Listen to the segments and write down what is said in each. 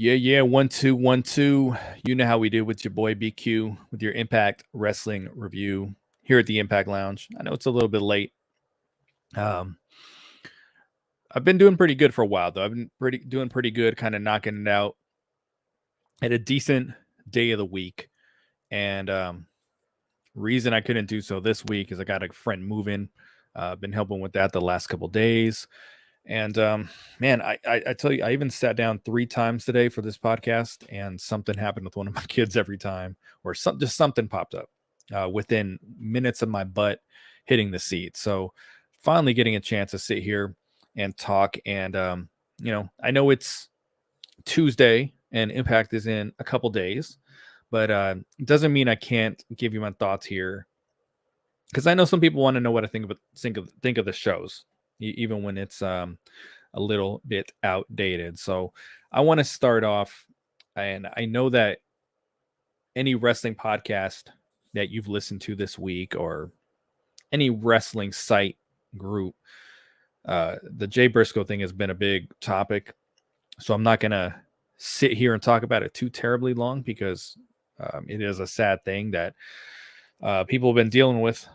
Yeah, 1 2 1 2. You know how we do with your boy BQ with your Impact Wrestling review here at the Impact Lounge. I know it's a little bit late. Um, I've been doing pretty good for a while though. I've been doing pretty good, kind of knocking it out at a decent day of the week. And reason I couldn't do so this week is I got a friend moving. Been helping with that the last couple days. And man, I tell you, I even sat down 3 times today for this podcast, and something happened with one of my kids every time, or just something popped up within minutes of my butt hitting the seat. So finally getting a chance to sit here and talk. And I know it's Tuesday and Impact is in a couple days, but it doesn't mean I can't give you my thoughts here because I know some people want to know what I think of the shows, even when it's a little bit outdated. So I want to start off, and I know that any wrestling podcast that you've listened to this week or any wrestling site group, the Jay Briscoe thing has been a big topic. So I'm not gonna sit here and talk about it too terribly long because it is a sad thing that people have been dealing with,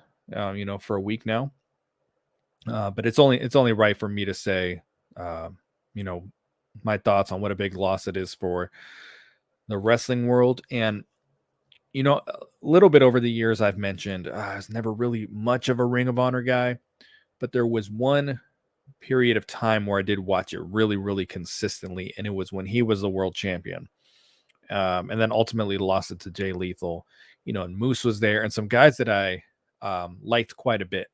for a week now. But it's only right for me to say, uh, you know, my thoughts on what a big loss it is for the wrestling world. And a little bit over the years, I've mentioned I was never really much of a Ring of Honor guy, but there was one period of time where I did watch it really, really consistently, and it was when he was the world champion. And then ultimately lost it to Jay Lethal, and Moose was there, and some guys that I liked quite a bit.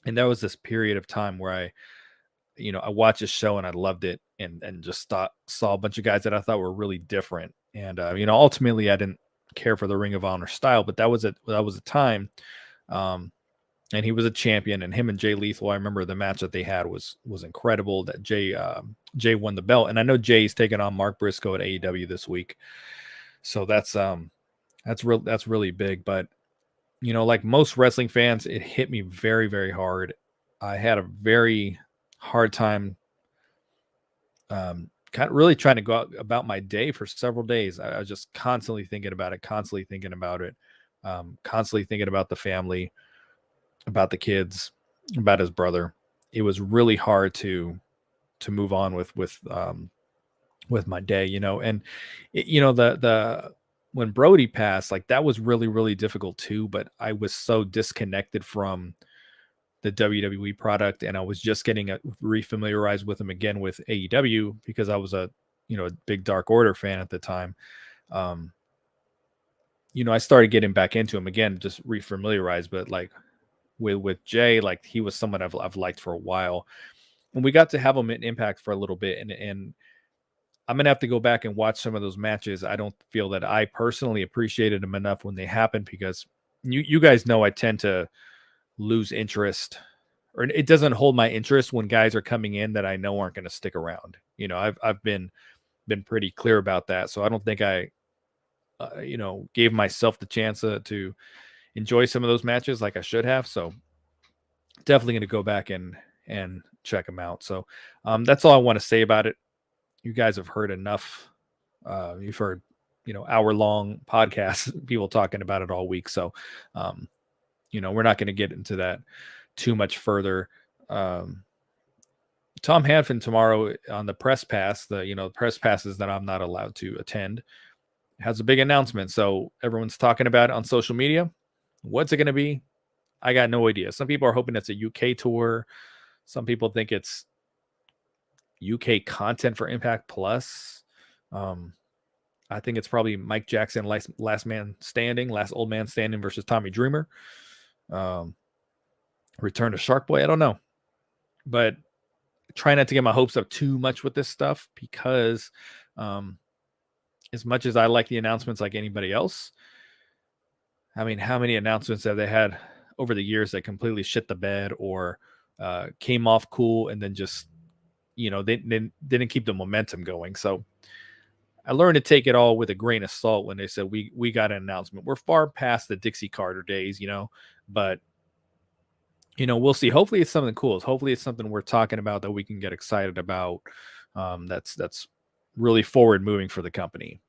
And that was this period of time where I watched a show and I loved it, and just saw a bunch of guys that I thought were really different. And ultimately I didn't care for the Ring of Honor style, but that was a time. And he was a champion, and him and Jay Lethal, I remember the match that they had was incredible. That Jay won the belt, and I know Jay's taking on Mark Briscoe at AEW this week, so that's really big. But like most wrestling fans, it hit me very, very hard. I had a very hard time, kind of really trying to go out about my day for several days. I was just constantly thinking about it, constantly thinking about it, constantly thinking about the family, about the kids, about his brother. It was really hard to move on with my day, and the when Brody passed, like that was really, really difficult too. But I was so disconnected from the WWE product, and I was just getting refamiliarized with him again with AEW because I was a big Dark Order fan at the time. I started getting back into him again, just refamiliarized, but like with Jay, like he was someone I've liked for a while, and we got to have him in Impact for a little bit, and I'm gonna have to go back and watch some of those matches. I don't feel that I personally appreciated them enough when they happened because you guys know I tend to lose interest, or it doesn't hold my interest when guys are coming in that I know aren't going to stick around. I've been pretty clear about that, so I don't think I gave myself the chance to enjoy some of those matches like I should have. So definitely going to go back and check them out. So that's all I want to say about it. You guys have heard enough. You've heard hour-long podcasts, people talking about it all week. So we're not going to get into that too much further. Tom Hanfin tomorrow on the press pass, the press passes that I'm not allowed to attend, has a big announcement. So everyone's talking about it on social media. What's it going to be? I got no idea. Some people are hoping it's a UK tour. Some people think it's UK content for Impact Plus. I think it's probably Mike Jackson, last old man standing versus Tommy Dreamer. Return to Shark Boy. I don't know, but try not to get my hopes up too much with this stuff because as much as I like the announcements like anybody else, I mean, how many announcements have they had over the years that completely shit the bed or came off cool and then just, they didn't keep the momentum going. So I learned to take it all with a grain of salt when they said we got an announcement. We're far past the Dixie Carter days, but we'll see. Hopefully it's something cool. Hopefully it's something we're talking about that we can get excited about. That's really forward moving for the company.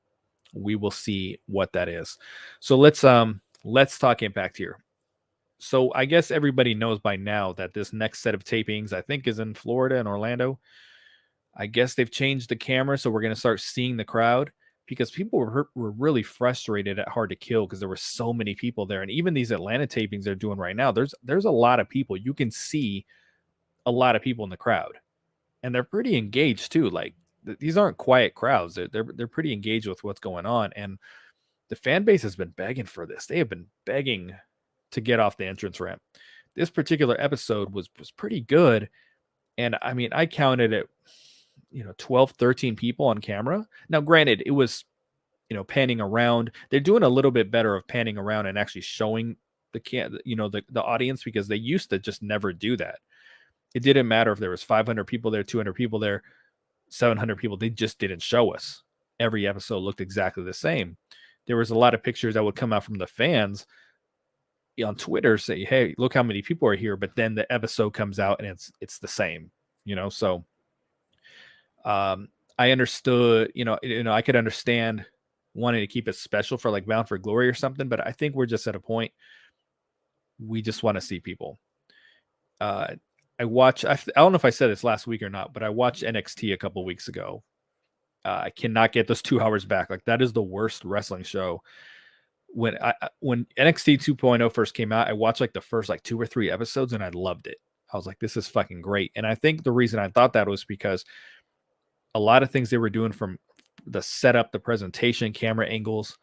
We will see what that is. So let's talk Impact here. So I guess everybody knows by now that this next set of tapings, I think, is in Florida and Orlando. I guess they've changed the camera, so we're going to start seeing the crowd because people were really frustrated at Hard to Kill because there were so many people there. And even these Atlanta tapings they're doing right now, there's a lot of people. You can see a lot of people in the crowd, and they're pretty engaged too. Like these aren't quiet crowds. They're pretty engaged with what's going on, and the fan base has been begging for this. They have been begging to get off the entrance ramp. This particular episode was pretty good, and I mean, I counted it, 12, 13 people on camera. Now, granted, it was, panning around. They're doing a little bit better of panning around and actually showing the audience, because they used to just never do that. It didn't matter if there was 500 people there, 200 people there, 700 people. They just didn't show us. Every episode looked exactly the same. There was a lot of pictures that would come out from the fans on Twitter say, "Hey, look how many people are here," but then the episode comes out and it's the same, So I understood, I could understand wanting to keep it special for like Bound for Glory or something, but I think we're just at a point we just want to see people. I don't know if I said this last week or not, but I watched NXT a couple weeks ago. I cannot get those 2 hours back. Like, that is the worst wrestling show. When NXT 2.0 first came out, I watched like the first like 2 or 3 episodes and I loved it. I was like, this is fucking great. And I think the reason I thought that was because a lot of things they were doing, from the setup, the presentation, camera angles,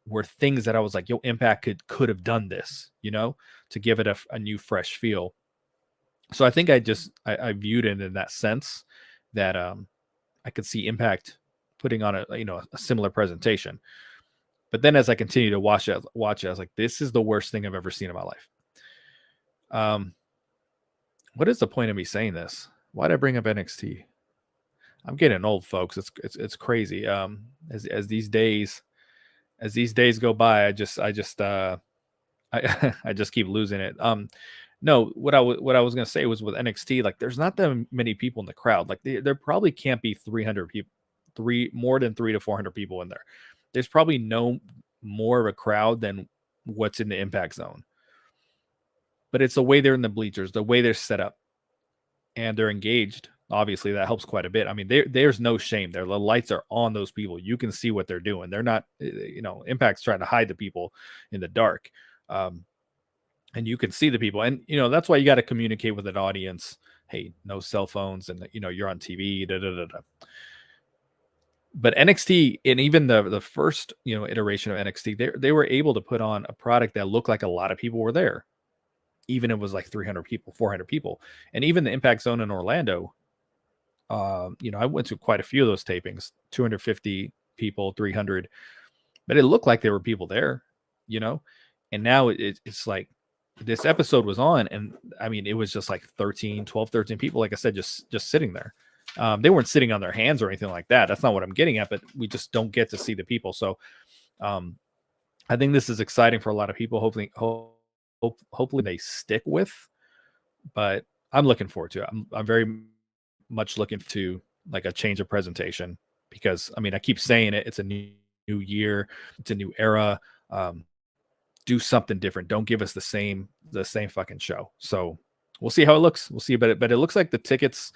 were things that I was like, yo, Impact could have done this, to give it a new fresh feel. So I think I viewed it in that sense, that I could see Impact putting on a similar presentation. But then as I continue to watch it, I was like, this is the worst thing I've ever seen in my life. What is the point of me saying this? Why did I bring up NXT? I'm getting old, folks. It's crazy. As these days go by, I just I just keep losing it. No, what I was gonna say was, with NXT, like, there's not that many people in the crowd. Like, there probably can't be 300 people, more than 300 to 400 people in there. There's probably no more of a crowd than what's in the Impact Zone. But it's the way they're in the bleachers, the way they're set up, and they're engaged. Obviously, that helps quite a bit. I mean, there's no shame there. The lights are on those people. You can see what they're doing. They're not, Impact's trying to hide the people in the dark. And you can see the people. And, that's why you got to communicate with an audience. Hey, no cell phones, and, you're on TV. But NXT, and even the first, iteration of NXT, they were able to put on a product that looked like a lot of people were there. Even if it was like 300 people, 400 people. And even the Impact Zone in Orlando, I went to quite a few of those tapings, 250 people, 300, but it looked like there were people there, and now it's like this episode was on, and I mean, it was just like 13 people, like I said, just sitting there. They weren't sitting on their hands or anything like that. That's not what I'm getting at, but we just don't get to see the people. So I think this is exciting for a lot of people. Hopefully they stick with, but I'm looking forward to it. I'm very much looking to like a change of presentation, because I mean, I keep saying it. It's a new year. It's a new era. Do something different. Don't give us the same fucking show. So we'll see how it looks. We'll see, but it looks like the tickets,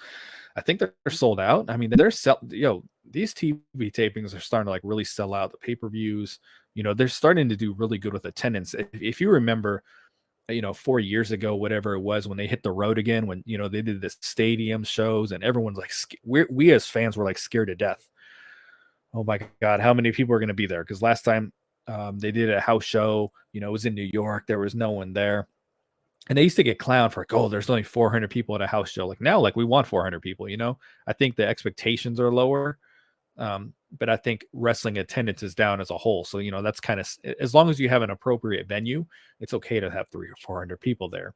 I think they're sold out. I mean, these TV tapings are starting to like really sell out. The pay-per-views, they're starting to do really good with attendance. If you remember, 4 years ago, whatever it was, when they hit the road again, when, they did the stadium shows, and everyone's like, we as fans were like scared to death. Oh my God, how many people are going to be there? Because last time they did a house show, it was in New York. There was no one there. And they used to get clowned for, like, oh, there's only 400 people at a house show. Like, now, like, we want 400 people, I think the expectations are lower. But I think wrestling attendance is down as a whole. So, that's kind of, as long as you have an appropriate venue, it's okay to have 300 or 400 people there.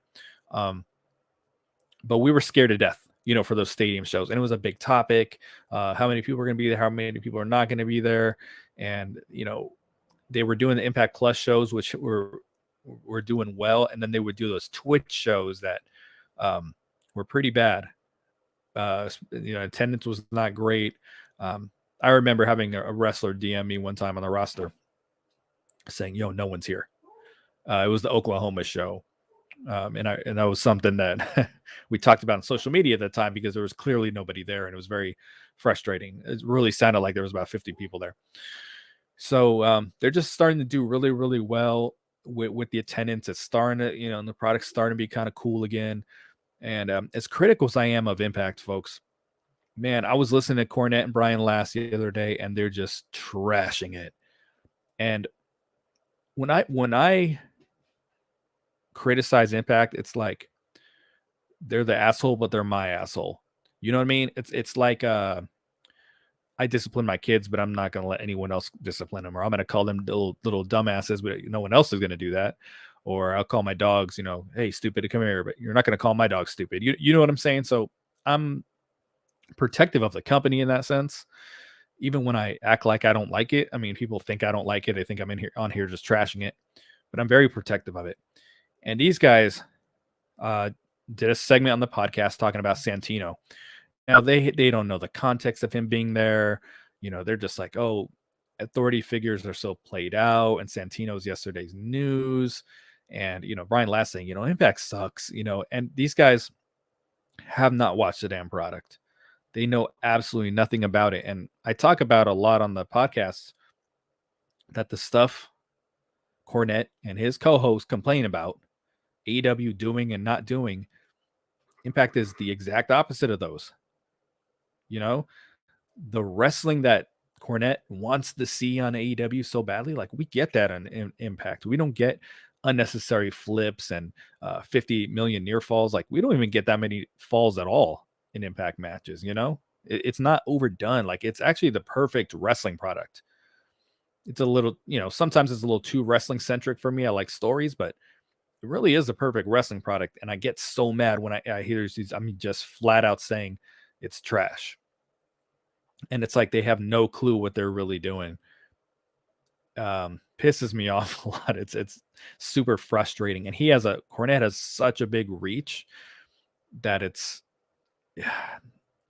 But we were scared to death, for those stadium shows. And it was a big topic. How many people are going to be there? How many people are not going to be there? And, they were doing the Impact Plus shows, which were doing well. And then they would do those Twitch shows that were pretty bad. Attendance was not great. I remember having a wrestler DM me one time on the roster saying, "Yo, no one's here." It was the Oklahoma show, and that was something that we talked about on social media at the time because there was clearly nobody there, and it was very frustrating. It really sounded like there was about 50 people there. So they're just starting to do really, really well with the attendance. It's starting to, and the product's starting to be kind of cool again. And as critical as I am of Impact, folks, man, I was listening to Cornette and Brian Last the other day, and they're just trashing it. And when I criticize Impact, it's like they're the asshole, but they're my asshole. You know what I mean? It's like I discipline my kids, but I'm not going to let anyone else discipline them, or I'm going to call them little dumbasses, but no one else is going to do that. Or I'll call my dogs, hey, stupid, come here, but you're not going to call my dog stupid. You know what I'm saying? So I'm protective of the company in that sense. Even when I act like I don't like it, I mean, people think I don't like it. They think I'm on here just trashing it, but I'm very protective of it. And these guys did a segment on the podcast talking about Santino. Now they don't know the context of him being there. They're just like, oh, authority figures are so played out, and Santino's yesterday's news, and Brian Last saying, Impact sucks, and these guys have not watched the damn product. They know absolutely nothing about it. And I talk about a lot on the podcast that the stuff Cornette and his co-host complain about AEW doing and not doing, Impact is the exact opposite of those. The wrestling that Cornette wants to see on AEW so badly, like we get that on Impact. We don't get unnecessary flips and 50 million near falls. Like we don't even get that many falls at all in Impact matches. It's not overdone. Like it's actually the perfect wrestling product. It's a little, sometimes it's a little too wrestling centric for me. I like stories, but it really is the perfect wrestling product. And I get so mad when I hear these, just flat out saying it's trash. And it's like they have no clue what they're really doing. Pisses me off a lot. It's super frustrating. And Cornette has such a big reach that it's,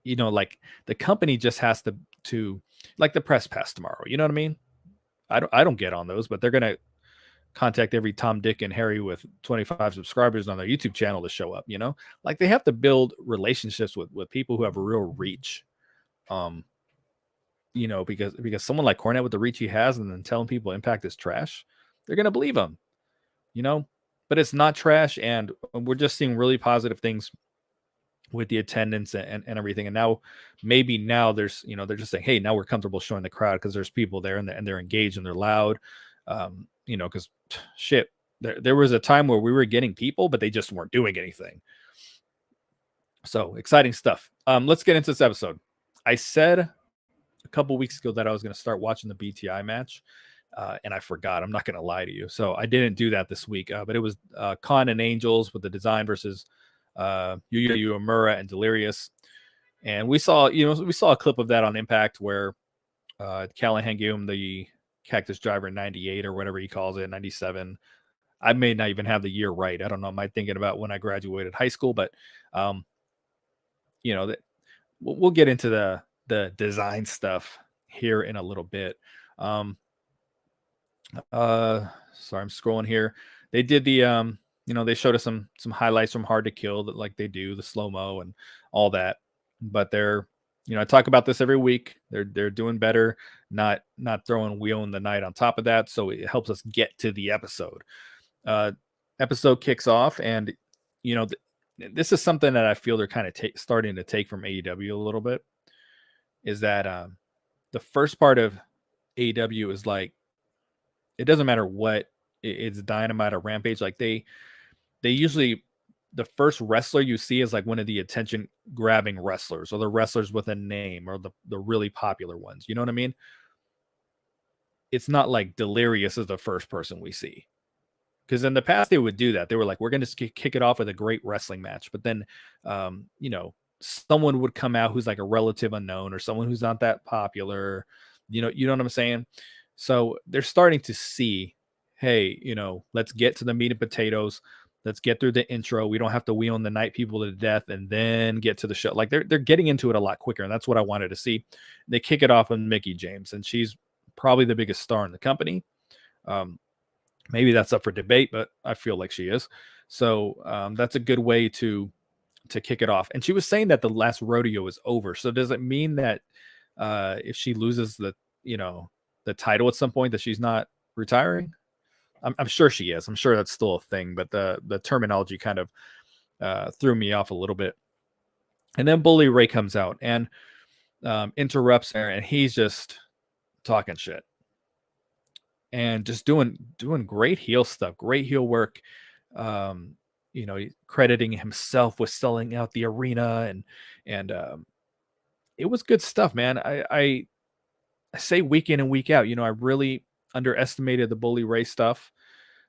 like the company just has to like the press pass tomorrow. You know what I mean? I don't get on those, but they're gonna contact every Tom, Dick, and Harry with 25 subscribers on their YouTube channel to show up. Like they have to build relationships with people who have a real reach. Because someone like Cornette with the reach he has and then telling people Impact is trash, they're going to believe him, but it's not trash. And we're just seeing really positive things with the attendance and everything. And now there's, they're just saying, hey, now we're comfortable showing the crowd because there's people there and they're engaged and they're loud. Because shit, there was a time where we were getting people, but they just weren't doing anything. So exciting stuff. Let's get into this episode. I said a couple weeks ago that I was going to start watching the BTI match, and I forgot. I'm not going to lie to you. So I didn't do that this week, but it was Khan and Angels with the Design versus Yuya Uemura and Delirious. And we saw a clip of that on Impact where Callahan gave him the Cactus Driver 98 or whatever he calls it, 97. I may not even have the year right. I don't know. Am I thinking about when I graduated high school? But we'll get into the design stuff here in a little bit. Sorry, I'm scrolling here. They did the they showed us some highlights from Hard to Kill that like they do the slow-mo and all that. But they're I talk about this every week. They're doing better, not throwing Wheel in the Night on top of that. So it helps us get to the episode. Episode kicks off, and this is something that I feel they're kind of starting to take from AEW a little bit. Is that the first part of AEW is like it doesn't matter what it's Dynamite or Rampage. Like they usually the first wrestler you see is like one of the attention grabbing wrestlers or the wrestlers with a name or the really popular ones. You know what I mean? It's not like Delirious is the first person we see. Because in the past they would do that. They were like, we're going to kick it off with a great wrestling match. But then, someone would come out who's like a relative unknown or someone who's not that popular. You know what I'm saying? So they're starting to see, hey, let's get to the meat and potatoes. Let's get through the intro. We don't have to wheel in the night people to death and then get to the show. Like they're getting into it a lot quicker, and that's what I wanted to see. They kick it off with Mickey James, and she's probably the biggest star in the company. Um, maybe that's up for debate, but I feel like she is. So that's a good way to kick it off. And she was saying that the last rodeo is over. So does it mean that if she loses the title at some point that she's not retiring? I'm sure she is. I'm sure that's still a thing, but the terminology kind of threw me off a little bit. And then Bully Ray comes out and interrupts her, and he's just talking shit and just doing great heel stuff, great heel work. Crediting himself with selling out the arena, and it was good stuff, man. I say week in and week out, I really underestimated the Bully Ray stuff.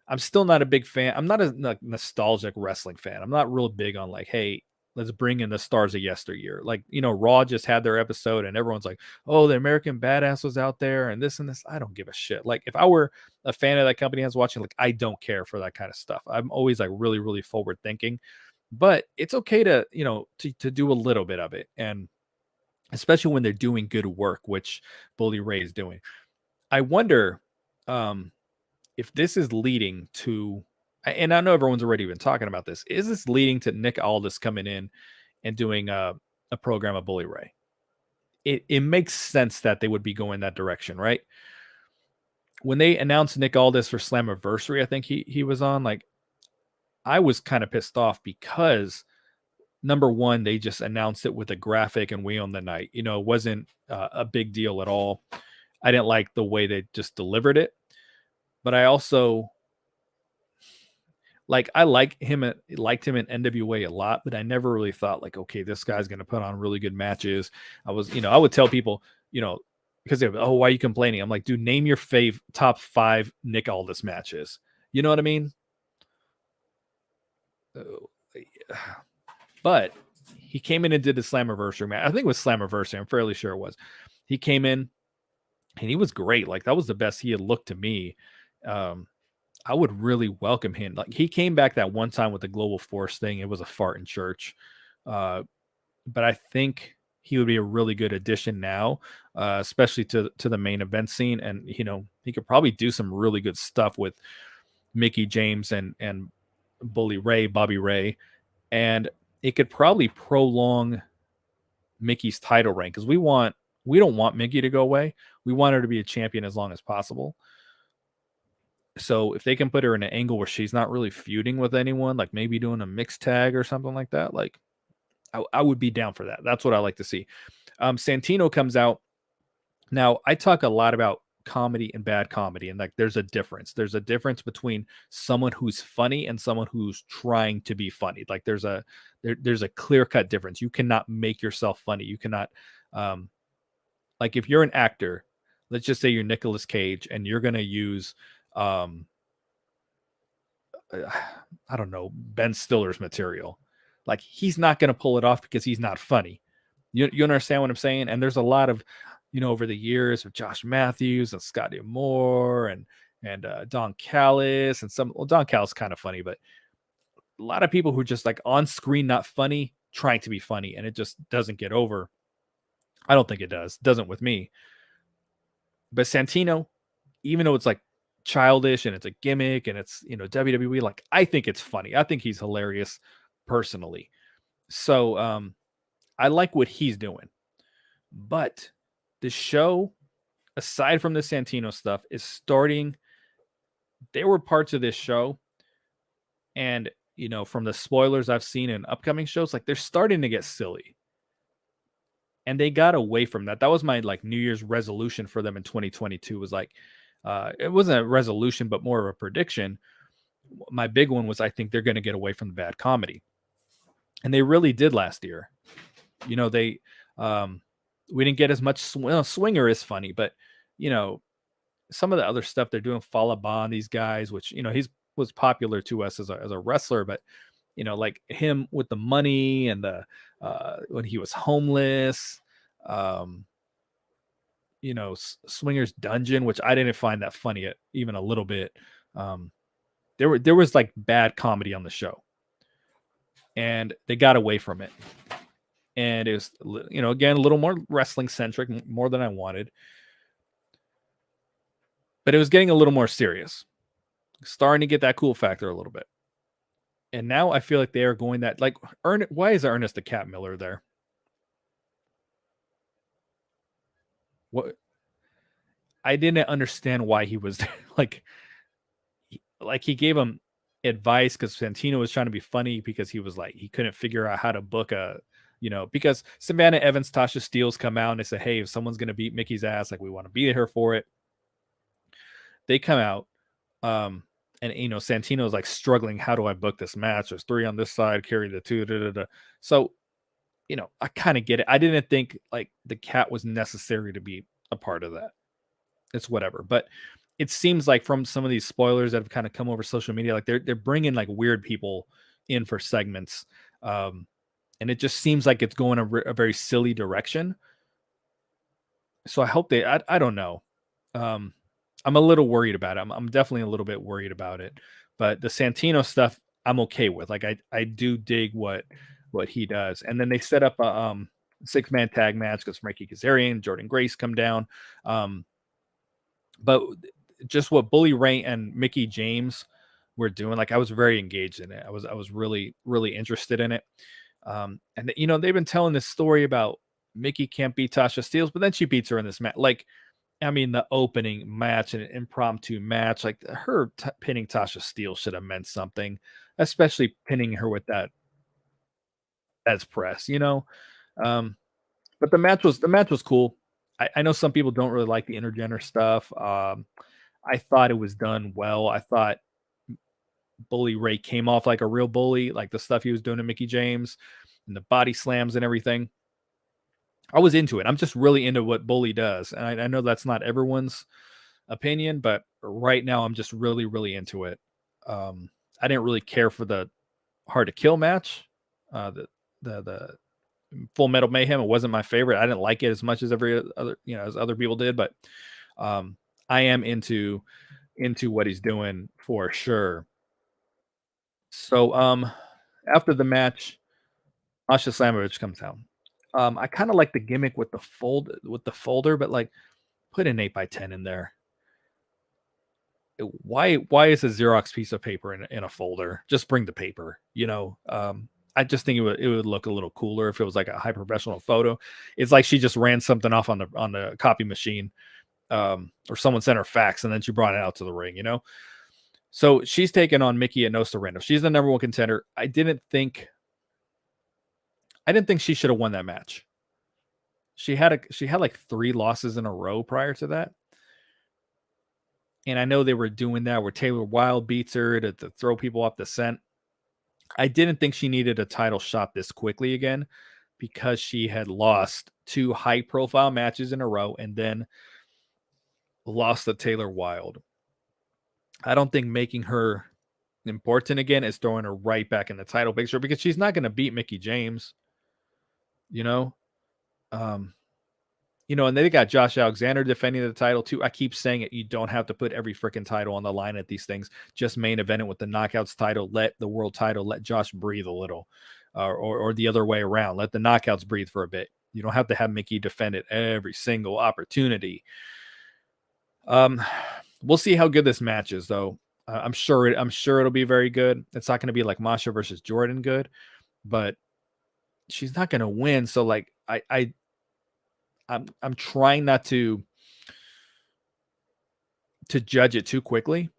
I'm still not a big fan. I'm not a nostalgic wrestling fan. I'm not real big on like, hey, let's bring in the stars of yesteryear. Like, Raw just had their episode and everyone's like, oh, the American Badass was out there and this and this. I don't give a shit. Like, if I were a fan of that company I was watching, like, I don't care for that kind of stuff. I'm always like really, really forward thinking, but it's okay to, to do a little bit of it. And especially when they're doing good work, which Bully Ray is doing. I wonder, if this is leading to, and I know everyone's already been talking about this, is this leading to Nick Aldis coming in and doing a program of Bully Ray? It makes sense that they would be going that direction, right? When they announced Nick Aldis for Slammiversary, I think he was on, like, I was kind of pissed off because number one, they just announced it with a graphic and we own the night. It wasn't a big deal at all. I didn't like the way they just delivered it. But I also I liked him in NWA a lot, but I never really thought like, okay, this guy's going to put on really good matches. I would tell people, because they would, oh, why are you complaining? I'm like, dude, name your top 5 Nick Aldis matches. You know what I mean? But he came in and did the Slammiversary match. I think it was Slammiversary. I'm fairly sure it was. He came in and he was great. Like, that was the best he had looked to me. I would really welcome him. Like, he came back that one time with the Global Force thing. It was a fart in church. But I think he would be a really good addition now, especially to the main event scene. And, he could probably do some really good stuff with Mickey James and Bully Ray, Bobby Ray. And it could probably prolong Mickey's title reign, because we don't want Mickey to go away. We want her to be a champion as long as possible. So if they can put her in an angle where she's not really feuding with anyone, like maybe doing a mixed tag or something like that, like I would be down for that. That's what I like to see. Santino comes out. Now, I talk a lot about comedy and bad comedy, and like there's a difference. There's a difference between someone who's funny and someone who's trying to be funny. Like there's a clear-cut difference. You cannot make yourself funny. You cannot like, if you're an actor, let's just say you're Nicolas Cage and you're going to use I don't know, Ben Stiller's material. Like, he's not going to pull it off because he's not funny. You understand what I'm saying? And there's a lot of, over the years of Josh Matthews and Scotty Moore and Don Callis and Don Callis kind of funny, but a lot of people who just like on screen not funny, trying to be funny, and it just doesn't get over. I don't think it does. It doesn't with me. But Santino, even though it's like childish and it's a gimmick and it's WWE, like, I think it's funny. I think he's hilarious personally. So I like what he's doing. But the show, aside from the Santino stuff, is starting. There were parts of this show, and from the spoilers I've seen in upcoming shows, like, they're starting to get silly. And they got away from that. That was my like New Year's resolution for them in 2022, was like, it wasn't a resolution, but more of a prediction. My big one was, I think they're going to get away from the bad comedy. And they really did last year. They, we didn't get as much Swinger is funny, but some of the other stuff they're doing, Falaba, these guys, which, he's was popular to us as a wrestler, but like him with the money and the, when he was homeless, Swinger's Dungeon, which I didn't find that funny even a little bit. there was like bad comedy on the show, and they got away from it. And it was, again, a little more wrestling centric, more than I wanted, but it was getting a little more serious, starting to get that cool factor a little bit. And now I feel like they are going that like why is Ernest the Cat Miller there? What, I didn't understand why he was there. Like he gave him advice because Santino was trying to be funny because he was like he couldn't figure out how to book a because Savannah Evans, Tasha Steeles come out and they say, hey, if someone's gonna beat Mickey's ass, like we want to be here for it. They come out, and Santino's like struggling. How do I book this match? There's 3 on this side, carry the 2. Da, da, da. So I kind of get it. I didn't think like the cat was necessary to be a part of that. It's whatever, but it seems like from some of these spoilers that have kind of come over social media, like they're bringing like weird people in for segments, and it just seems like it's going a very silly direction. So I hope I don't know. Um, I'm a little worried about it. I'm definitely a little bit worried about it. But the Santino stuff, I'm okay with. Like I do dig what he does. And then they set up a 6-man tag match because Frankie Kazarian, Jordan Grace come down. But just what Bully Ray and Mickey James were doing, like I was very engaged in it. I was really really interested in it. And they've been telling this story about Mickey can't beat Tasha Steeles, but then she beats her in this match. Like, I mean, the opening match and an impromptu match, like her pinning Tasha Steele should have meant something, especially pinning her with that's press. Um, but the match was cool. I know some people don't really like the intergender stuff. I thought it was done well. I thought Bully Ray came off like a real bully, like the stuff he was doing to Mickey James and the body slams and everything. I was into it. I'm just really into what Bully does. And I know that's not everyone's opinion, but right now I'm just really, really into it. I didn't really care for the Hard to Kill match. The Full Metal Mayhem. It wasn't my favorite. I didn't like it as much as every other, as other people did, but I am into what he's doing for sure. So after the match, Asha Slamovich comes out. I kind of like the gimmick with the folder, but like put an 8x10 in there. Why is a Xerox piece of paper in a folder? Just bring the paper, I just think it would look a little cooler if it was like a high professional photo. It's like she just ran something off on the copy machine, or someone sent her fax and then she brought it out to the ring. So she's taking on Mickey at No Surrender. She's the number 1 contender. I didn't think she should have won that match. She had like 3 losses in a row prior to that. And I know they were doing that where Taylor Wilde beats her to throw people off the scent. I didn't think she needed a title shot this quickly again because she had lost 2 high profile matches in a row and then lost to Taylor Wilde. I don't think making her important again is throwing her right back in the title picture because she's not going to beat Mickey James, you know? And they got Josh Alexander defending the title too. I keep saying it. You don't have to put every freaking title on the line at these things. Just main event it with the Knockouts title. Let the world title, let Josh breathe a little, or the other way around. Let the Knockouts breathe for a bit. You don't have to have Mickey defend it every single opportunity. We'll see how good this match is, though. I'm sure it'll be very good. It's not going to be like Masha versus Jordan good, but she's not going to win. So like I'm trying not to judge it too quickly,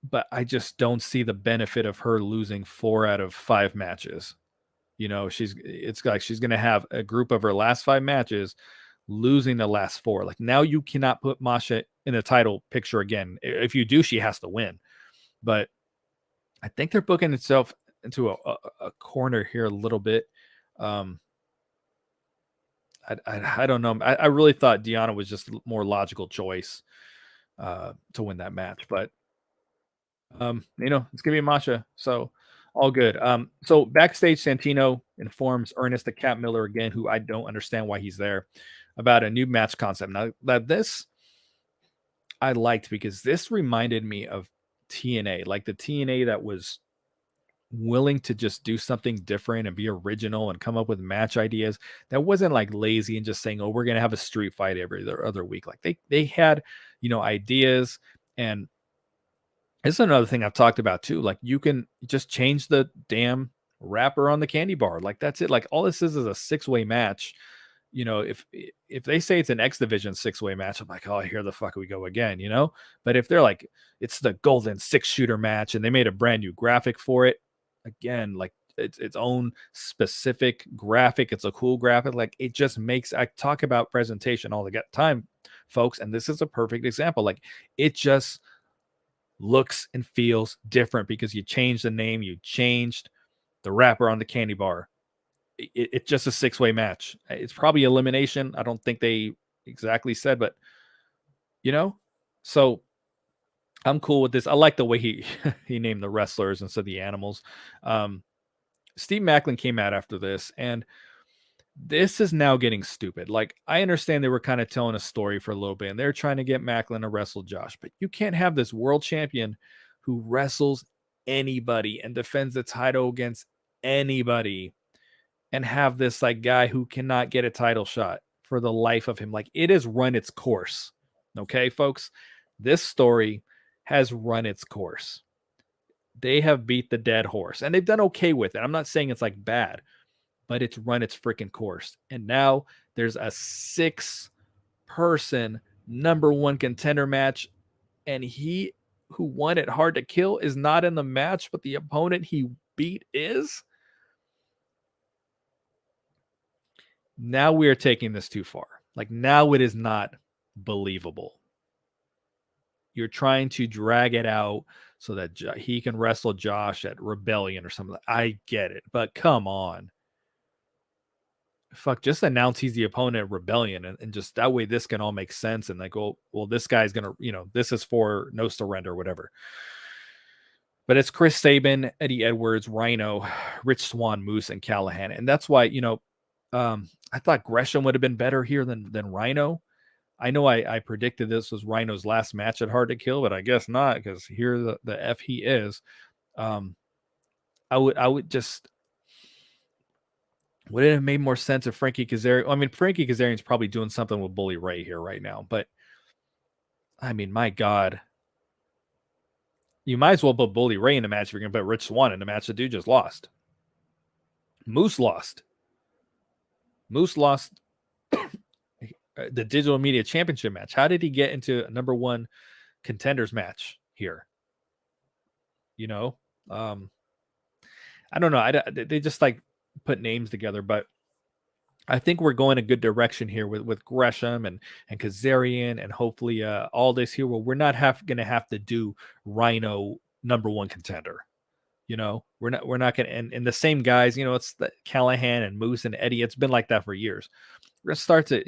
but I just don't see the benefit of her losing 4 out of 5 matches. It's like she's going to have a group of her last 5 matches losing the last 4. Like now you cannot put Masha in a title picture again. If you do, she has to win. But I think they're booking itself into a corner here a little bit. I don't know. I really thought Deanna was just a more logical choice to win that match, but it's gonna be Masha, so all good. So backstage, Santino informs Ernest the Cat Miller again, who I don't understand why he's there, about a new match concept. Now that this I liked because this reminded me of TNA, like the TNA that was willing to just do something different and be original and come up with match ideas that wasn't like lazy and just saying, oh, we're going to have a street fight every other week. Like they had, ideas. And this is another thing I've talked about too. Like you can just change the damn wrapper on the candy bar. Like that's it. Like all this is a 6-way match. If they say it's an X Division 6-way match, I'm like, oh, here the fuck we go again. But if they're like, it's the golden 6-shooter match and they made a brand new graphic for it, again, like its own specific graphic, it's a cool graphic. Like it just makes, I talk about presentation all the time, folks, and this is a perfect example. Like it just looks and feels different because you changed the name, you changed the wrapper on the candy bar. It's just a 6-way match. It's probably elimination. I don't think they exactly said, but so I'm cool with this. I like the way he he named the wrestlers instead of the animals. Steve Macklin came out after this, and this is now getting stupid. Like, I understand they were kind of telling a story for a little bit, and they're trying to get Macklin to wrestle Josh, but you can't have this world champion who wrestles anybody and defends the title against anybody and have this like guy who cannot get a title shot for the life of him. Like, it has run its course. Okay, folks, this story has run its course. They have beat the dead horse and they've done okay with it. I'm not saying it's like bad, but it's run its freaking course. And now there's a 6-person number 1 contender match. And he who won it hard to kill is not in the match, but the opponent he beat is. Now we are taking this too far. Like, now it is not believable. You're trying to drag it out so that he can wrestle Josh at Rebellion or something. I get it, but come on. Fuck, just announce he's the opponent at Rebellion, and just that way this can all make sense. And like, oh, well, this guy's going to, this is for No Surrender, whatever. But it's Chris Sabin, Eddie Edwards, Rhino, Rich Swann, Moose, and Callahan. And that's why, I thought Gresham would have been better here than Rhino. I know I predicted this was Rhino's last match at Hard to Kill, but I guess not, because here the F he is. I would just, would it have made more sense if Frankie Kazarian? I mean, Frankie Kazarian's probably doing something with Bully Ray here right now, but I mean, my God, you might as well put Bully Ray in the match if you're going to put Rich Swann in the match. The dude just lost. Moose lost the Digital Media Championship match. How did he get into a number 1 contenders match here? I don't know. They just like put names together, but I think we're going a good direction here with Gresham and Kazarian, and hopefully all this here where we're not going to have to do Rhino number 1 contender. We're not going to, and the same guys, it's the Callahan and Moose and Eddie. It's been like that for years. We're going to start to,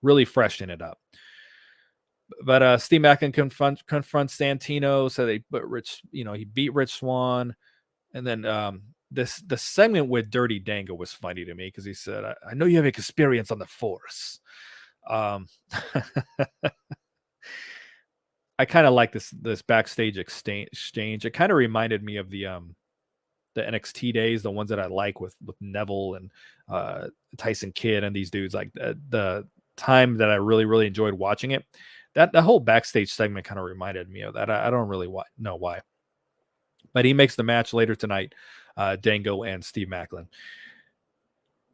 really freshen it up. But Steve Macklin confronts Santino. So he beat Rich Swann. And then the segment with Dirty Dango was funny to me because he said, I know you have experience on the force. I kind of like this backstage exchange. It kind of reminded me of the NXT days, the ones that I like with Neville and Tyson Kidd and these dudes. Like the time that I really, really enjoyed watching it. That the whole backstage segment kind of reminded me of that. I don't really know why. But he makes the match later tonight, Dango and Steve Macklin.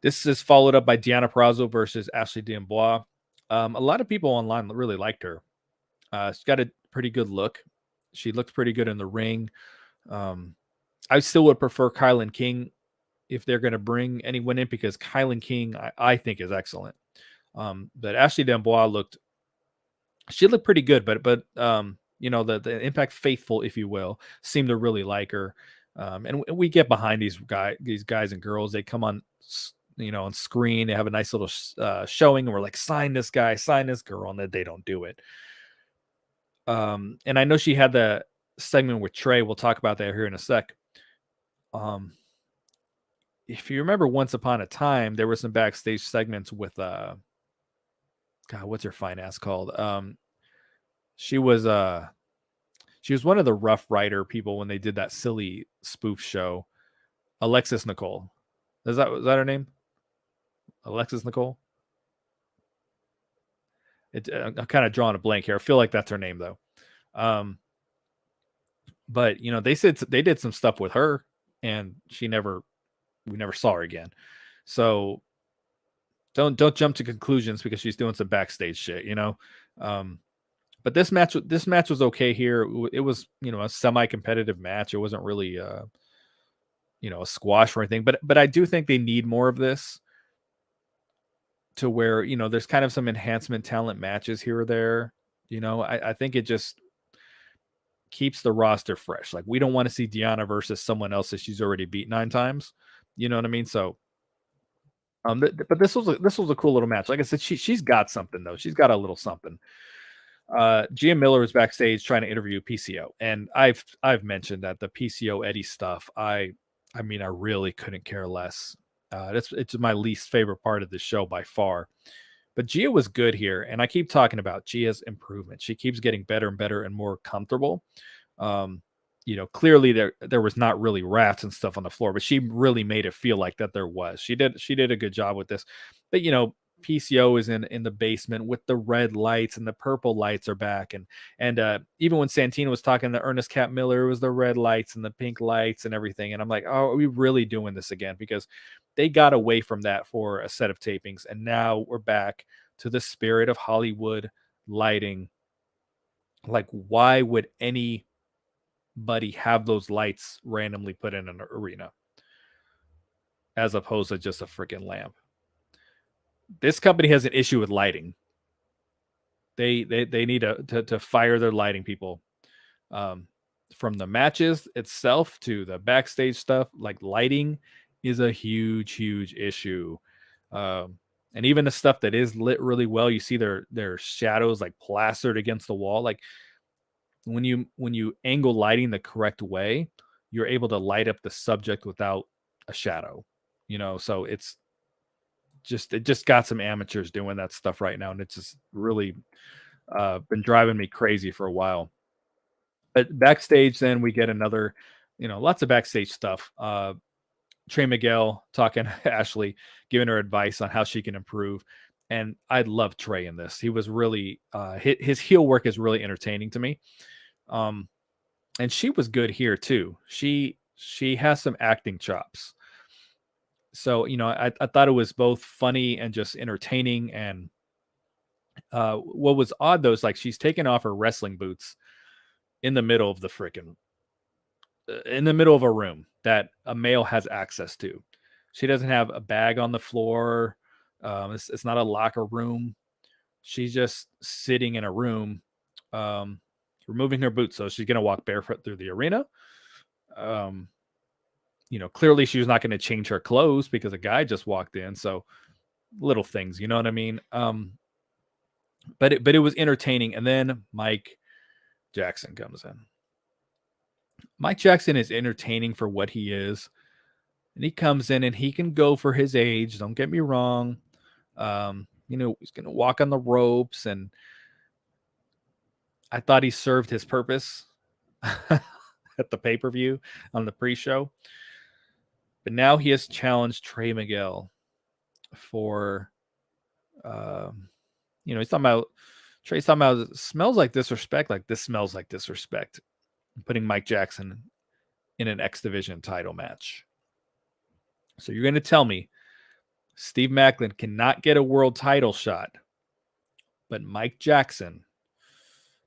This is followed up by Deonna Purrazzo versus Ashley D'Amboise. A lot of people online really liked her. She's got a pretty good look. She looked pretty good in the ring. I still would prefer Kylan King if they're going to bring anyone in, because Kylan King, I think, is excellent. But Ashley D'Amboise looked pretty good, but the Impact faithful, if you will, seem to really like her. And we get behind these guys and girls. They come on, on screen. They have a nice little showing, and we're like, sign this guy, sign this girl, and then they don't do it. And I know she had the segment with Trey. We'll talk about that here in a sec. If you remember, once upon a time, there were some backstage segments with God, what's her fine ass called? She was She was one of the Rough Rider people when they did that silly spoof show. Alexis Nicole. Was that her name? Alexis Nicole? I'm kind of drawing a blank here. I feel like that's her name though. But they said they did some stuff with her, and we never saw her again. So don't jump to conclusions because she's doing some backstage shit, But this match was okay here. It was a semi-competitive match. It wasn't really a squash or anything. But I do think they need more of this, to where there's kind of some enhancement talent matches here or there. I think it just keeps the roster fresh. Like, we don't want to see Deanna versus someone else that she's already beat 9 times. You know what I mean? So, but this was a cool little match. Like I said, she's got something though. She's got a little something. Gia Miller was backstage trying to interview PCO, and I've mentioned that the PCO Eddie stuff. I mean, I really couldn't care less. It's my least favorite part of the show by far. But Gia was good here, and I keep talking about Gia's improvement. She keeps getting better and better and more comfortable. Clearly there was not really rats and stuff on the floor, but she really made it feel like that there was. She did a good job with this. But PCO is in the basement with the red lights, and the purple lights are back, and even when Santino was talking to Ernest Cat Miller, it was the red lights and the pink lights and everything. And I'm like, oh, are we really doing this again? Because they got away from that for a set of tapings, and now we're back to the spirit of Hollywood lighting. Like, why would anybody have those lights randomly put in an arena as opposed to just a freaking lamp? This company has an issue with lighting. They need to fire their lighting people. From the matches itself to the backstage stuff, like, lighting is a huge issue. And even the stuff that is lit really well, you see their shadows like plastered against the wall. Like, when you angle lighting the correct way, you're able to light up the subject without a shadow. So it just got some amateurs doing that stuff right now, and it's just really been driving me crazy for a while. But backstage, then we get another, lots of backstage stuff. Trey Miguel talking to Ashley, giving her advice on how she can improve. And I love Trey in this. He was really his heel work is really entertaining to me. And she was good here too. She has some acting chops. So, I thought it was both funny and just entertaining. And what was odd though is, like, she's taking off her wrestling boots in the middle of a room that a male has access to. She doesn't have a bag on the floor. It's not a locker room. She's just sitting in a room, removing her boots. So she's going to walk barefoot through the arena. Clearly she's not going to change her clothes because a guy just walked in. So little things, you know what I mean? But it was entertaining. And then Mike Jackson comes in. Mike Jackson is entertaining for what he is. And he comes in and he can go for his age. Don't get me wrong. He's going to walk on the ropes. And I thought he served his purpose at the pay-per-view on the pre-show. But now he has challenged Trey Miguel for, he's talking about, Trey's talking about, it smells like disrespect. Like, this smells like disrespect. Putting Mike Jackson in an X Division title match. So you're going to tell me Steve Macklin cannot get a world title shot, but Mike Jackson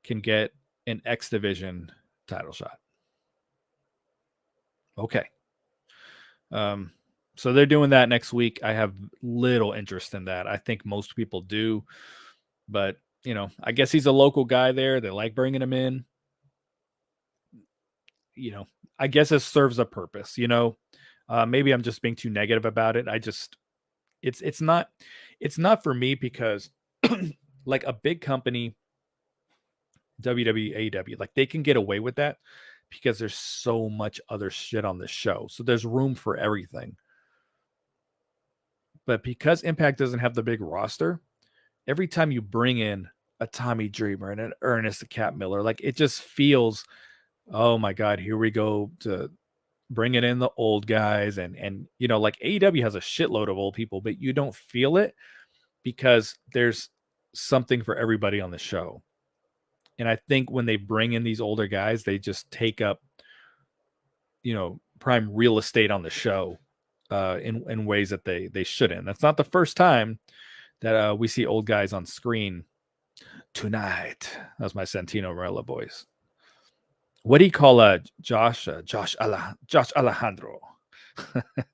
can get an X Division title shot. Okay. So they're doing that next week. I have little interest in that. I think most people do, but I guess he's a local guy there. They like bringing him in. I guess it serves a purpose, maybe I'm just being too negative about it. It's not for me because like a big company, WWE, AEW, like, they can get away with that because there's so much other shit on the show. So there's room for everything. But because Impact doesn't have the big roster, every time you bring in a Tommy Dreamer and an Ernest the Cat Miller, like, it just feels Oh my God, here we go to bringing in the old guys, and like AEW has a shitload of old people, but you don't feel it because there's something for everybody on the show. And I think when they bring in these older guys, they just take up, prime real estate on the show in ways that they shouldn't. That's not the first time that we see old guys on screen tonight. That was my Santino Marella voice. What do you call Josh Alejandro?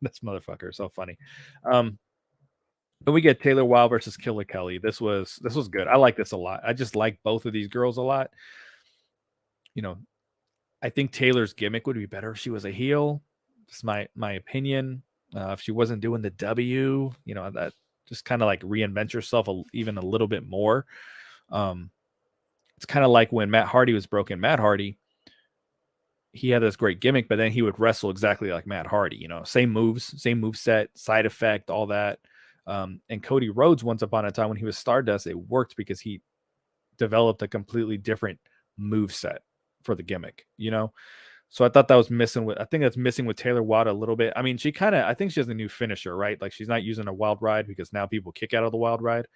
This motherfucker is so funny. Then we get Taylor Wilde versus Killer Kelly. This was good. I like this a lot. I just like both of these girls a lot. You know, I think Taylor's gimmick would be better if she was a heel. Just my opinion. If she wasn't doing the W, that just kind of like reinvent yourself even a little bit more. It's kind of like when Matt Hardy was broken. Matt Hardy, he had this great gimmick, but then he would wrestle exactly like Matt Hardy. Same moves, same move set, side effect, all that. And Cody Rhodes, once upon a time when he was Stardust, it worked because he developed a completely different move set for the gimmick. So I thought that was missing I think that's missing with Taylor Wilde a little bit. I mean, I think she has a new finisher, right? Like she's not using a wild ride because now people kick out of the wild ride.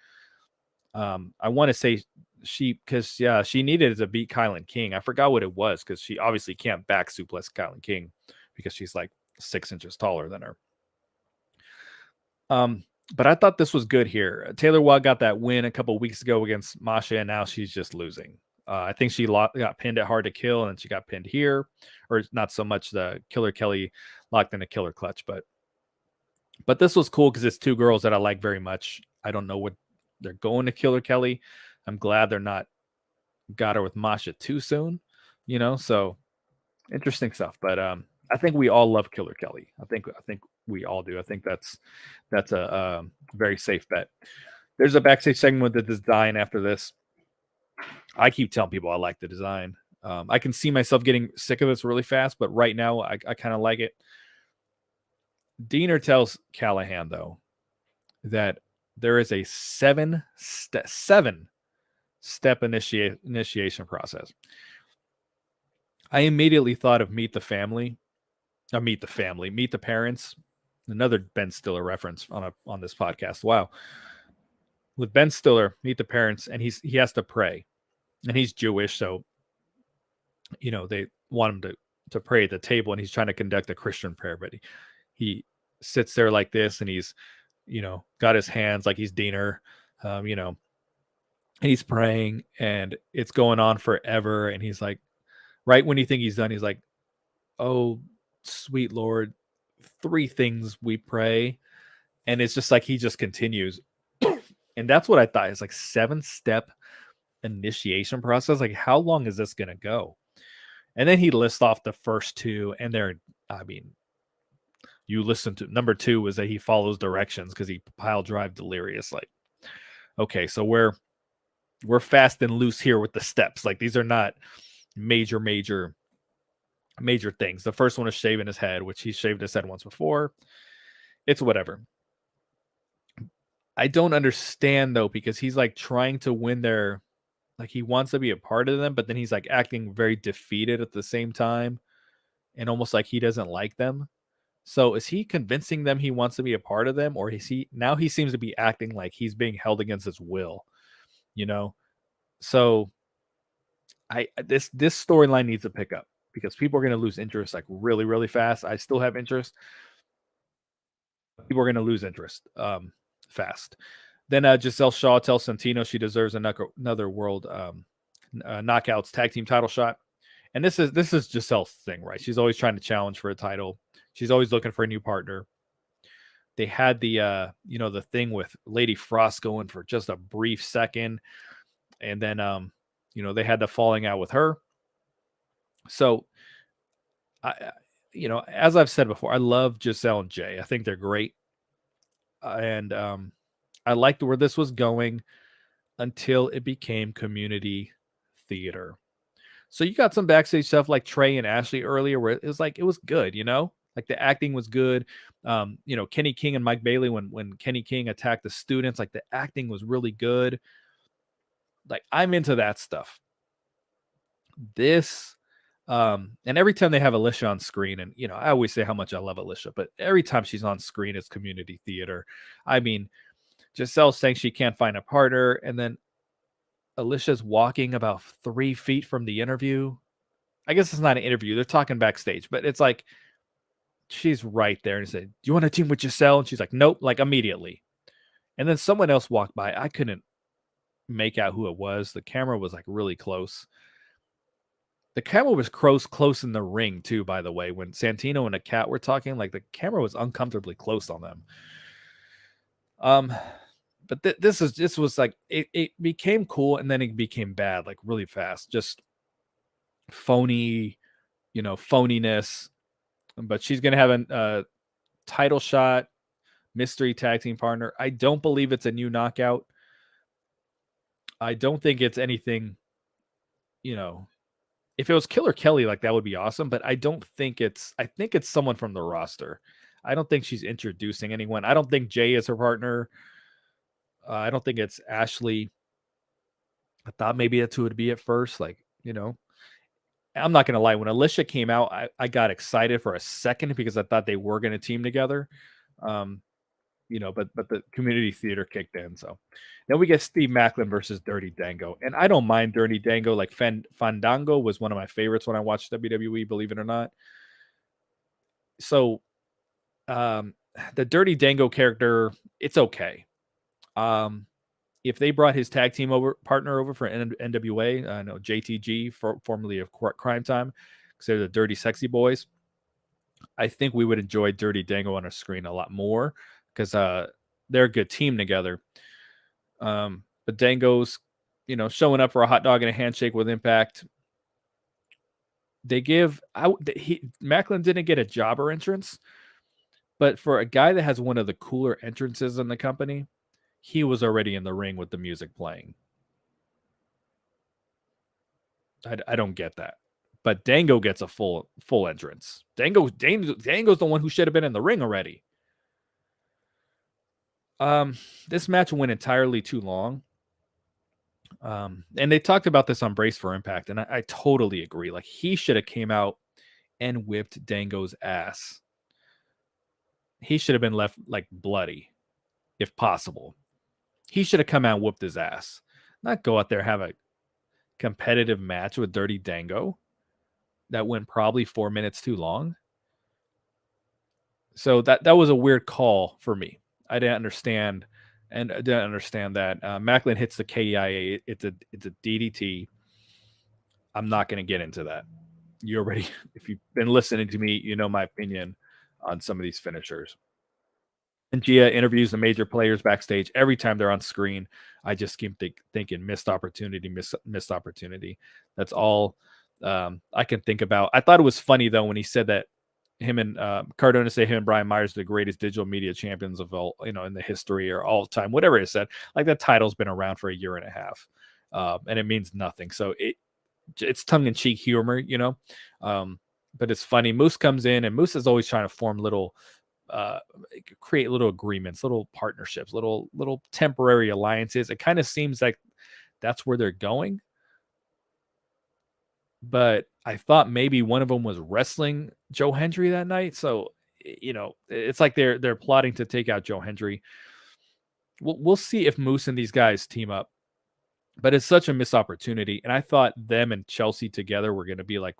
I want to say because she needed to beat Kylan King. I forgot what it was because she obviously can't back suplex Kylan King because she's like 6 inches taller than her. But I thought this was good here. Taylor Wilde got that win a couple weeks ago against Masha, and now she's just losing. I think she got pinned at Hard to Kill, and then she got pinned here, or not so much the Killer Kelly locked in a killer clutch, but this was cool because it's two girls that I like very much. I don't know what they're going to Killer Kelly. I'm glad they're not got her with Masha too soon, so interesting stuff. But I think we all love Killer Kelly. I think we all do. I think that's a very safe bet. There's a backstage segment with the design after this. I keep telling people I like the design. I can see myself getting sick of this really fast, but right now I kind of like it. Diener tells Callahan though that there is a seven step initiation process. I immediately thought of Meet the Parents. Another Ben Stiller reference on this podcast. Wow. With Ben Stiller, Meet the Parents, and he has to pray. And he's Jewish, so they want him to pray at the table, and he's trying to conduct a Christian prayer, but he sits there like this, and he's got his hands like he's Diener, and he's praying, and it's going on forever, and he's like, right when you think he's done, he's like, oh sweet Lord, 3 things we pray, and it's just like he just continues. And that's what I thought. It's like 7-step initiation process. Like, how long is this gonna go? And then he lists off the first 2, and you listen to number 2 was that he follows directions because he pile drive delirious. Like, okay, so we're fast and loose here with the steps. Like, these are not major things. The first one is shaving his head, which he shaved his head once before. It's whatever. I don't understand though, because he's like trying to win their, like he wants to be a part of them, but then he's like acting very defeated at the same time and almost like he doesn't like them. So is he convincing them he wants to be a part of them, or is he now he seems to be acting like he's being held against his will, So this storyline needs to pick up because people are going to lose interest like really, really fast. I still have interest. People are going to lose interest fast. Then Giselle Shaw tells Santino she deserves another world knockouts tag team title shot. And this is Giselle's thing, right? She's always trying to challenge for a title. She's always looking for a new partner. They had the the thing with Lady Frost going for just a brief second, and then they had the falling out with her. So as I've said before, I love Giselle and Jay. I think they're great. And I liked where this was going until it became community theater. So you got some backstage stuff like Trey and Ashley earlier where it was good, like the acting was good. Kenny King and Mike Bailey, when Kenny King attacked the students, like the acting was really good. Like I'm into that stuff. This And every time they have Alicia on screen, and I always say how much I love Alicia, but every time she's on screen, it's community theater. I mean, Giselle's saying she can't find a partner, and then Alicia's walking about 3 feet from the interview. I guess it's not an interview; they're talking backstage, but it's like she's right there and said, "Do you want to team with Giselle?" And she's like, "Nope," like immediately. And then someone else walked by. I couldn't make out who it was. The camera was like really close. The camera was close in the ring too, by the way. When Santino and the cat were talking, like the camera was uncomfortably close on them. But this was like it became cool and then it became bad, like really fast. Just phony, phoniness. But she's gonna have a title shot, mystery tag team partner. I don't believe it's a new knockout. I don't think it's anything, if it was Killer Kelly, like that would be awesome, but I don't think I think it's someone from the roster. I don't think she's introducing anyone. I don't think Jay is her partner. I don't think it's Ashley. I thought maybe that's who it would be at first. Like, I'm not going to lie. When Alicia came out, I got excited for a second because I thought they were going to team together. But the community theater kicked in. So then we get Steve Macklin versus Dirty Dango. And I don't mind Dirty Dango. Like Fandango was one of my favorites when I watched WWE, believe it or not. So the Dirty Dango character, it's okay. If they brought his tag team partner over for NWA, I know JTG, formerly of Crime Time, because they're the Dirty Sexy Boys, I think we would enjoy Dirty Dango on our screen a lot more because they're a good team together. But Dango's, showing up for a hot dog and a handshake with Impact. Macklin didn't get a jobber entrance, but for a guy that has one of the cooler entrances in the company, he was already in the ring with the music playing. I don't get that. But Dango gets a full entrance. Dango's the one who should have been in the ring already. This match went entirely too long. And they talked about this on Brace for Impact, and I totally agree. Like, he should have came out and whipped Dango's ass. He should have been left like bloody, if possible. He should have come out and whooped his ass. Not go out there and have a competitive match with Dirty Dango that went probably 4 minutes too long. So that was a weird call for me. I didn't understand that. Macklin hits the KIA. It's a DDT. I'm not going to get into that. If you've been listening to me, you know my opinion on some of these finishers. And Gia interviews the major players backstage. Every time they're on screen, I just keep thinking missed opportunity. That's all I can think about. I thought it was funny though when he said that him and Cardona say him and Brian Myers are the greatest digital media champions of all, in the history or all time, whatever it said. Like, that title's been around for a year and a half, and it means nothing. So it's tongue in cheek humor, but it's funny. Moose comes in, and Moose is always trying to form create little agreements, little partnerships, little temporary alliances. It kind of seems like that's where they're going. But I thought maybe one of them was wrestling Joe Hendry that night. So, it's like they're plotting to take out Joe Hendry. We'll see if Moose and these guys team up. But it's such a missed opportunity. And I thought them and Chelsea together were going to be like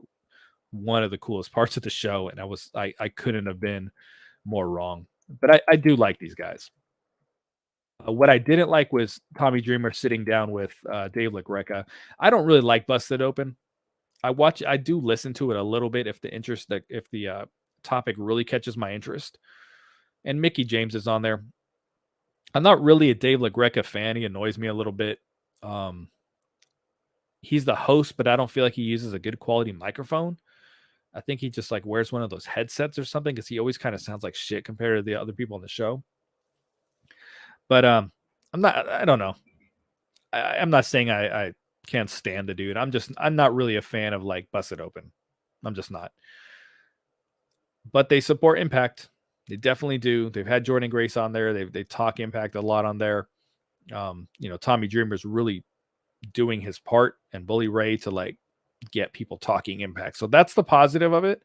one of the coolest parts of the show. And I couldn't have been more wrong. But I do like these guys. What I didn't like was Tommy Dreamer sitting down with Dave LaGreca. I don't really like Busted Open. I do listen to it a little bit if the topic really catches my interest. And Mickey James is on there. I'm not really a Dave LaGreca fan. He annoys me a little bit. He's the host, but I don't feel like he uses a good quality microphone. I think he just like wears one of those headsets or something because he always kind of sounds like shit compared to the other people on the show. But I don't know. I'm not saying I can't stand the dude. I'm not really a fan of like Busted Open. I'm just not. But they support Impact. They definitely do. They've had Jordan Grace on there. They talk Impact a lot on there. Tommy Dreamer's really doing his part, and Bully Ray to like get people talking Impact. So that's the positive of it.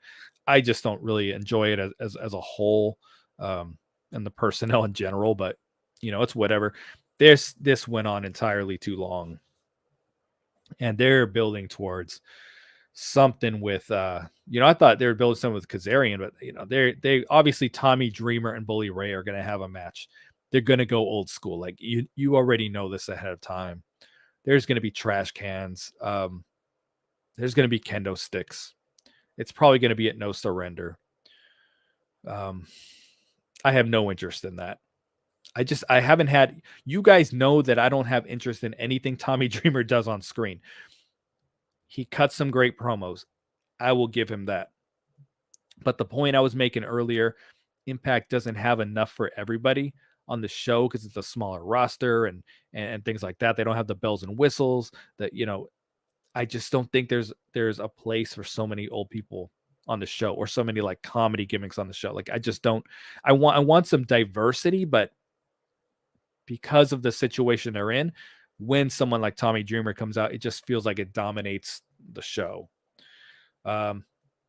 I just don't really enjoy it as a whole, and the personnel in general. But it's whatever. This went on entirely too long, and they're building towards something with I thought they were building something with Kazarian, but they obviously Tommy Dreamer and Bully Ray are going to have a match. They're going to go old school. Like you already know this ahead of time. There's going to be trash cans. There's going to be kendo sticks. It's probably going to be at No Surrender. I have no interest in that. I haven't had, you guys know that I don't have interest in anything Tommy Dreamer does on screen. He cuts some great promos. I will give him that. But the point I was making earlier, Impact doesn't have enough for everybody on the show because it's a smaller roster and things like that. They don't have the bells and whistles that, I just don't think there's a place for so many old people on the show or so many like comedy gimmicks on the show. Like I just don't, I want some diversity, but because of the situation they're in, when someone like Tommy Dreamer comes out, it just feels like it dominates the show. But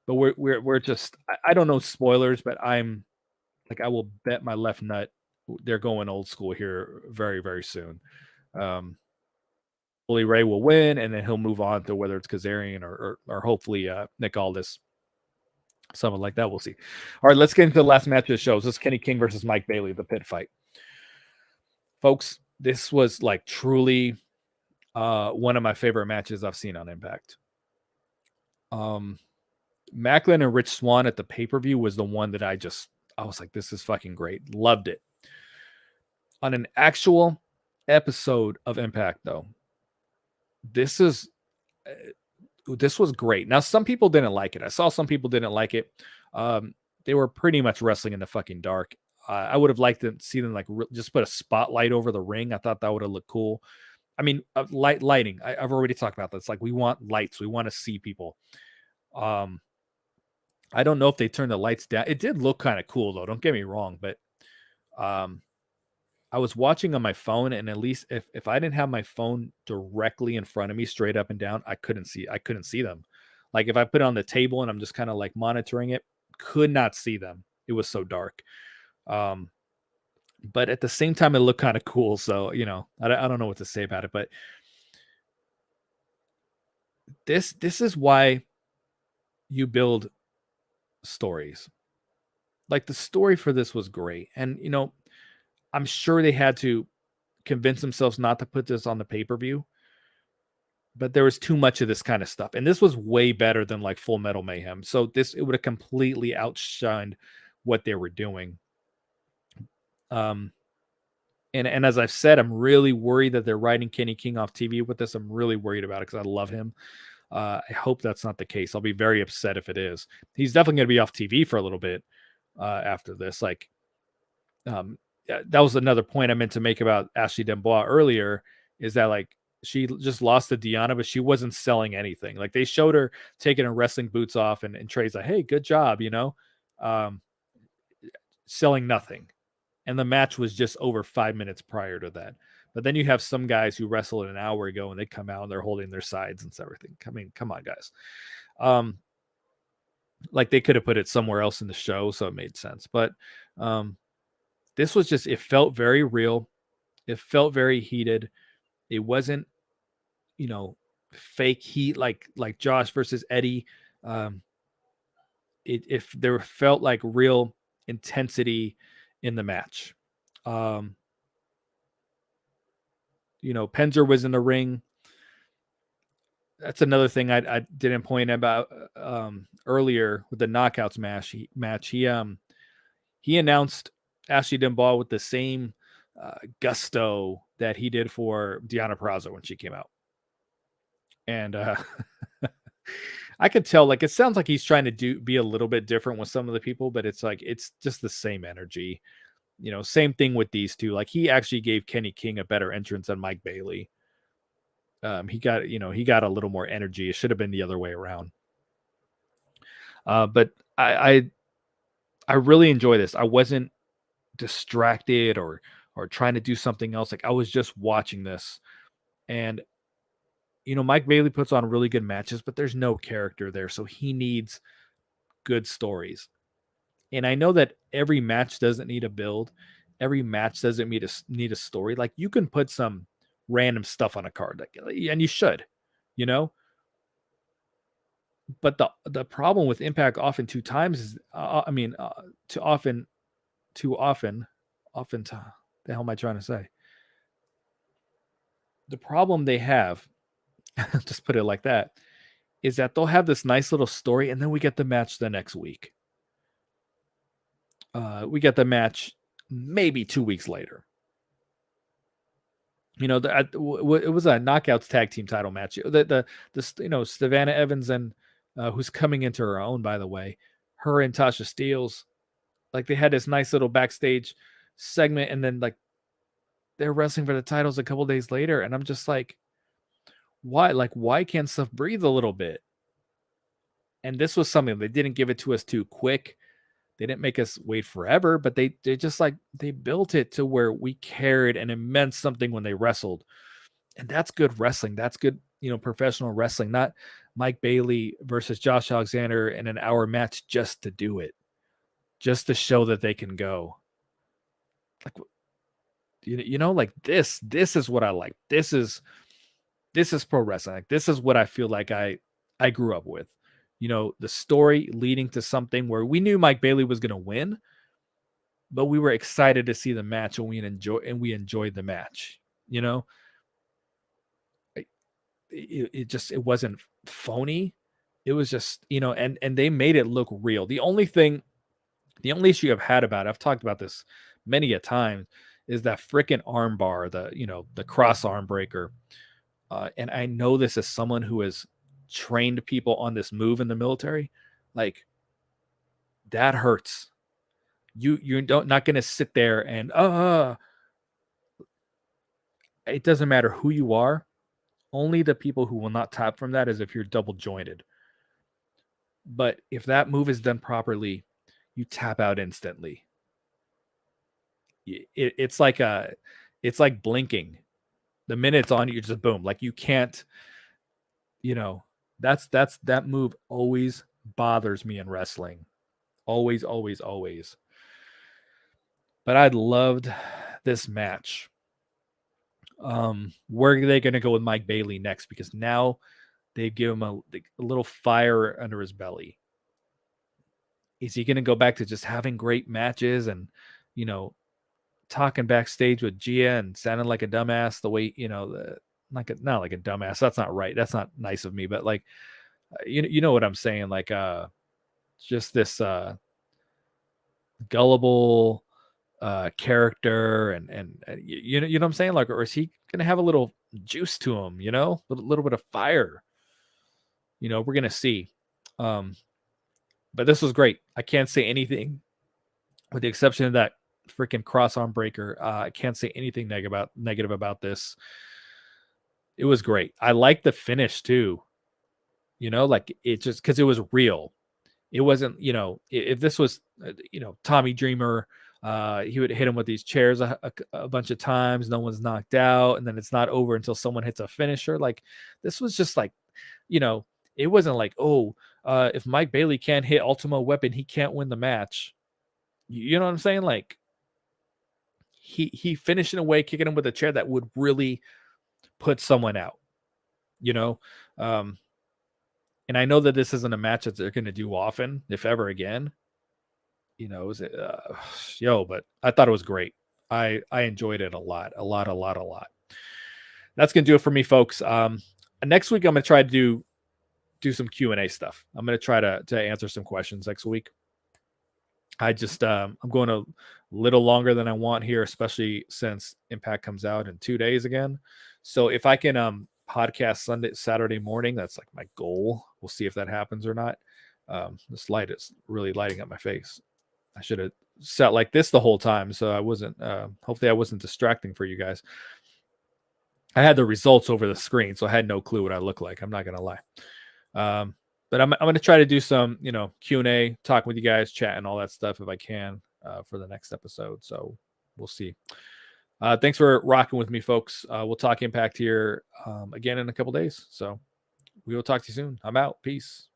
we're just, I don't know spoilers, but I'm like, I will bet my left nut they're going old school here very, very soon. Bully Ray will win, and then he'll move on to whether it's Kazarian or hopefully Nick Aldis, something like that. We'll see. All right, let's get into the last match of the show. This is Kenny King versus Mike Bailey, the pit fight. Folks, this was like truly one of my favorite matches I've seen on Impact. Macklin and Rich Swann at the pay-per-view was the one that I was like, this is fucking great. Loved it. On an actual episode of Impact, though, this was great. Now, some people didn't like it. I saw some people didn't like it. They were pretty much wrestling in the fucking dark. I would have liked to see them like just put a spotlight over the ring. I thought that would have looked cool. I mean, lighting. I've already talked about this. Like, we want lights. We want to see people. I don't know if they turned the lights down. It did look kind of cool, though. Don't get me wrong. But I was watching on my phone, and at least if I didn't have my phone directly in front of me, straight up and down, I couldn't see them. Like if I put it on the table and I'm just kind of like monitoring it, could not see them. It was so dark. But at the same time, it looked kind of cool. So, I don't know what to say about it, but this is why you build stories. Like the story for this was great. And, I'm sure they had to convince themselves not to put this on the pay-per-view, but there was too much of this kind of stuff. And this was way better than like Full Metal Mayhem. So it would have completely outshined what they were doing. And as I've said, I'm really worried that they're writing Kenny King off TV with this. I'm really worried about it because I love him. I hope that's not the case. I'll be very upset if it is. He's definitely going to be off TV for a little bit after this. Like, that was another point I meant to make about Ashley Dembois earlier, is that like she just lost to Deanna, but she wasn't selling anything. Like they showed her taking her wrestling boots off, and Trey's like, hey, good job, selling nothing. And the match was just over 5 minutes prior to that. But then you have some guys who wrestled an hour ago and they come out and they're holding their sides and everything. I mean, come on, guys. Like they could have put it somewhere else in the show, so it made sense. But this was just, it felt very real. It felt very heated. It wasn't, fake heat like Josh versus Eddie. If there felt like real intensity in the match. Penzer was in the ring. That's another thing I didn't point about earlier with the knockouts match. He announced Ashley Dembois with the same gusto that he did for Deonna Purrazzo when she came out. And I could tell, like, it sounds like he's trying to be a little bit different with some of the people, but it's like, it's just the same energy. Same thing with these two. Like he actually gave Kenny King a better entrance than Mike Bailey. He got a little more energy. It should have been the other way around. But I really enjoy this. I wasn't distracted or trying to do something else. Like I was just watching this, and Mike Bailey puts on really good matches, but there's no character there. So he needs good stories. And I know that every match doesn't need a build. Every match doesn't need a story. Like, you can put some random stuff on a card, and you should, you know. But the problem with Impact often two times is, too often, the hell am I trying to say? The problem they have, just put it like that, is that they'll have this nice little story, and then we get the match the next week. We get the match maybe 2 weeks later. It was a knockouts tag team title match. Savannah Evans and who's coming into her own, by the way, her and Tasha Steelz, like, they had this nice little backstage segment, and then, like, they're wrestling for the titles a couple days later, and I'm just like, why? Like, why can't stuff breathe a little bit? And this was something, they didn't give it to us too quick. They didn't make us wait forever, but they just, like, they built it to where we cared and it meant something when they wrestled. And that's good wrestling. That's good, professional wrestling, not Mike Bailey versus Josh Alexander in an hour match just to do it, just to show that they can go. Like, like this is what I like. This is pro wrestling. Like, this is what I feel like I grew up with. The story leading to something where we knew Mike Bailey was going to win, but we were excited to see the match, and we enjoyed the match. It wasn't phony. It was just, and they made it look real. The only issue I've had about it, I've talked about this many a time, is that freaking arm bar, the cross arm breaker. And I know this as someone who has trained people on this move in the military. Like, that hurts. You're not going to sit there and it doesn't matter who you are. Only the people who will not tap from that is if you're double jointed. But if that move is done properly, you tap out instantly. It's like blinking. The minute it's on, you're just boom. Like, you can't, that move always bothers me in wrestling. Always, always, always. But I loved this match. Where are they going to go with Mike Bailey next? Because now they give him a little fire under his belly. Is he going to go back to just having great matches and, talking backstage with Gia and sounding like a dumbass the way, not like a dumbass. That's not right. That's not nice of me, but, like, you know what I'm saying? Like, just this gullible character and you know what I'm saying? Like, or is he going to have a little juice to him, a little bit of fire? We're going to see. But this was great. I can't say anything, with the exception of that freaking cross arm breaker. I can't say anything negative about this. It was great. I like the finish too. Like, it just, because it was real. It wasn't, if this was, Tommy Dreamer, he would hit him with these chairs a bunch of times. No one's knocked out, and then it's not over until someone hits a finisher. Like, this was just like, it wasn't like, if Mike Bailey can't hit Ultimo Weapon, he can't win the match. You know what I'm saying? Like, he finished in a way, kicking him with a chair that would really put someone out. And I know that this isn't a match that they're going to do often, if ever again. But I thought it was great. I enjoyed it a lot. That's going to do it for me, folks. Next week, I'm going to try to do some Q&A stuff. I'm going to try to answer some questions next week. I just, I'm going a little longer than I want here, especially since Impact comes out in 2 days again. So if I can podcast Saturday morning, that's like my goal. We'll see if that happens or not. This light is really lighting up my face. I should have sat like this the whole time, so I wasn't, hopefully I wasn't distracting for you guys. I had the results over the screen, so I had no clue what I look like. I'm not going to lie. But I'm going to try to do some, Q&A, talking with you guys, chat and all that stuff if I can, for the next episode. So we'll see. Thanks for rocking with me, folks. We'll talk Impact here again in a couple days. So we will talk to you soon. I'm out. Peace.